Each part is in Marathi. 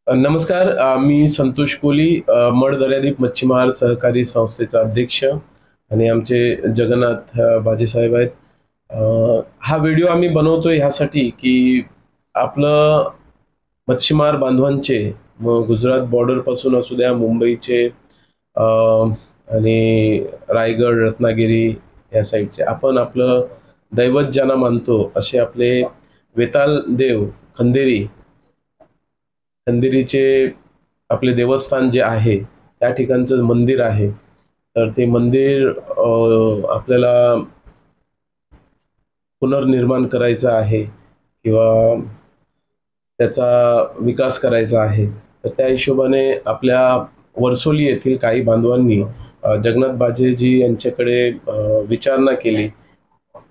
नमस्कार. मी संतोष कोली, मड दर्यादीप मच्छीमार सहकारी संस्थेचा अध्यक्ष आणि आमचे जगन्नाथ बाजेसाहेब आहेत. हा व्हिडिओ आम्ही बनवतोय ह्यासाठी की आपलं मच्छीमार बांधवांचे, मग गुजरात बॉर्डर पासून असू द्या, मुंबईचे आणि रायगड, रत्नागिरी या साईडचे, आपण आपलं दैवत ज्यांना मानतो असे आपले वेताल देव खंदेरी खंदेरीचे आपले देवस्थान जे आहे त्या ठिकाणचं मंदिर आहे. तर ते मंदिर आपल्याला पुनर्निर्माण करायचं आहे किंवा त्याचा विकास करायचा आहे. तर त्या हिशोबाने आपल्या वर्सोली येथील काही बांधवांनी जगन्नाथ बाजेजी यांच्याकडे विचारणा केली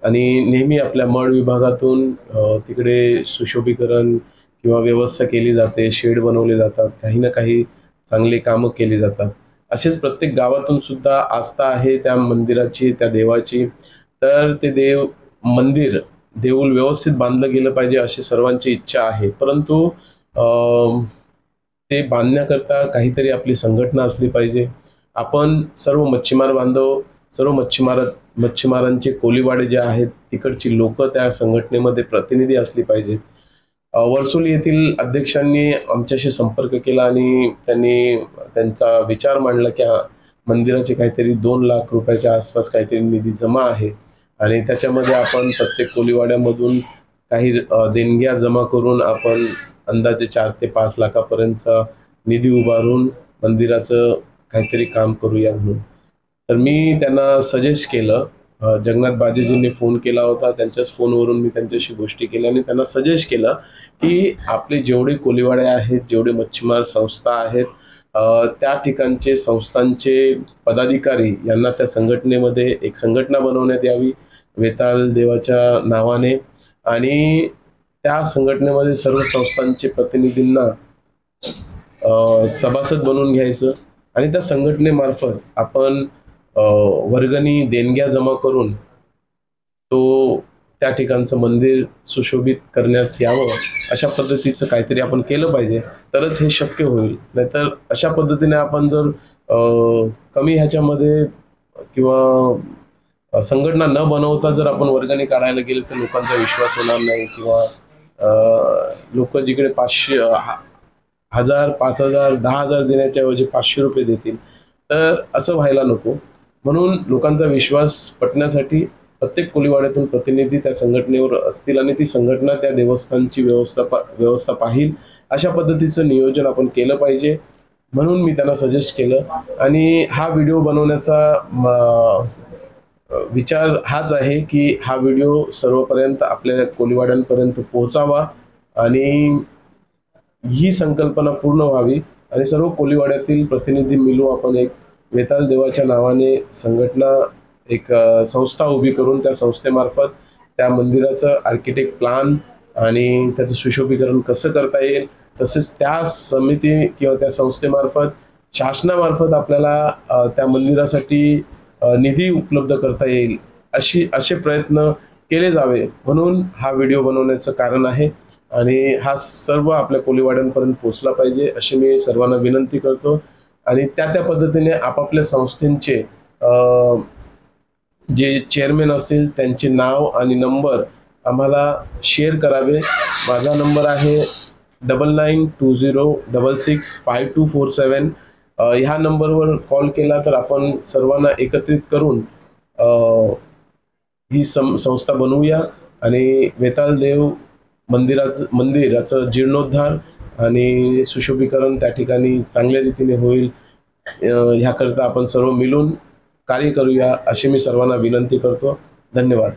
आणि नेहमी आपल्या मड विभागातून तिकडे सुशोभीकरण किंवा व्यवस्था केली जाते, शेड बनवले जातात, काही ना काही चांगली कामं केली जातात. असेच प्रत्येक गावातून सुद्धा आस्था आहे त्या मंदिराची, त्या देवाची. तर ते मंदिर, देऊळ व्यवस्थित बांधलं गेलं पाहिजे अशी सर्वांची इच्छा आहे. परंतु ते बांधण्याकरता काहीतरी आपली संघटना असली पाहिजे. आपण सर्व मच्छीमार बांधव, सर्व मच्छीमारांचे कोलीवाडे जे आहेत तिकडची लोक त्या संघटनेमध्ये प्रतिनिधी असली पाहिजे. वर्सोली येथील अध्यक्षांनी आमच्याशी संपर्क केला आणि त्यांनी त्यांचा विचार मांडला की मंदिराचे काहीतरी 2 लाख रुपयाच्या आसपास काहीतरी निधी जमा आहे आणि त्याच्यामध्ये आपण प्रत्येक कोलीवाड्यामधून काही देणग्या जमा करून आपण अंदाजे 4 ते 5 लाखापर्यंतचा निधी उभारून मंदिराचं काहीतरी काम करूया म्हणून. तर मी त्यांना सजेस्ट केलं. जगन्नाथ बाजेजींनी फोन केला होता, त्यांच्याच फोनवरून मी त्यांच्याशी गोष्टी केल्या आणि त्यांना सजेस्ट केलं की आपले जेवढे कोलीवाडे आहेत, जेवढे मच्छीमार संस्था आहेत, त्या ठिकाणचे संस्थांचे पदाधिकारी यांना त्या संघटनेमध्ये एक संघटना बनवण्यात यावी वेताळ देवाच्या नावाने आणि त्या संघटनेमध्ये सर्व संस्थांचे प्रतिनिधींना सभासद बनवून घ्यायचं आणि त्या संघटनेमार्फत आपण वर्गणी देणग्या जमा करून तो त्या ठिकाणचं मंदिर सुशोभित करण्यात यावं अशा पद्धतीचं काहीतरी आपण केलं पाहिजे, तरच हे शक्य होईल. नाहीतर अशा पद्धतीने आपण जर कमी ह्याच्यामध्ये किंवा संघटना न बनवता जर आपण वर्गणी काढायला गेलो तर लोकांचा विश्वास होणार नाही किंवा लोक जिकडे 500, 1000, 5000, 10,000 देण्याच्या ऐवजी 500 रुपये देतील. तर असं व्हायला नको. म्हणून लोकांचा विश्वास पटण्यासाठी प्रत्येक कोलीवाड्यातून प्रतिनिधी त्या संघटनेवर असतील आणि ती संघटना त्या देवस्थानची व्यवस्था पाहिल अशा पद्धतीचं नियोजन आपण केलं पाहिजे. म्हणून मी त्यांना सजेस्ट केलं आणि हा व्हिडिओ बनवण्याचा विचार हाच आहे की हा व्हिडिओ सर्वपर्यंत आपल्या कोलीवाड्यांपर्यंत पोहोचावा आणि ही संकल्पना पूर्ण व्हावी आणि सर्व कोलीवाड्यातील प्रतिनिधी मिळून आपण एक वेताळ देवाच्या नावाने संघटना, एक संस्था उभी करून त्या संस्थेमार्फत त्या मंदिराचं आर्किटेक्ट प्लॅन आणि त्याचं सुशोभीकरण कसं करता येईल, तसेच त्या समिती किंवा त्या संस्थेमार्फत शासनामार्फत आपल्याला त्या मंदिरासाठी निधी उपलब्ध करता येईल असे प्रयत्न केले जावे म्हणून हा व्हिडिओ बनवण्याचं कारण आहे आणि हा सर्व आपल्या कोलीवाड्यांपर्यंत पोहोचला पाहिजे अशी मी सर्वांना विनंती करतो. आणि त्या पद्धतीने आपापल्या संस्थेचे जे चेअरमॅन असतील त्यांचे नाव आणि नंबर आम्हाला शेअर करावे. माझा नंबर आहे 9920665247. ह्या नंबरवर कॉल केला तर आपण सर्वांना एकत्रित करून ही संस्था बनवूया आणि वेताळ देव मंदिराचं जीर्णोद्धार आणि सुशोभीकरण त्या ठिकाणी चांगल्या रीतीने होईल ह्याकरता आपण सर्व मिळून कार्य करूया अशी मी सर्वांना विनंती करतो. धन्यवाद.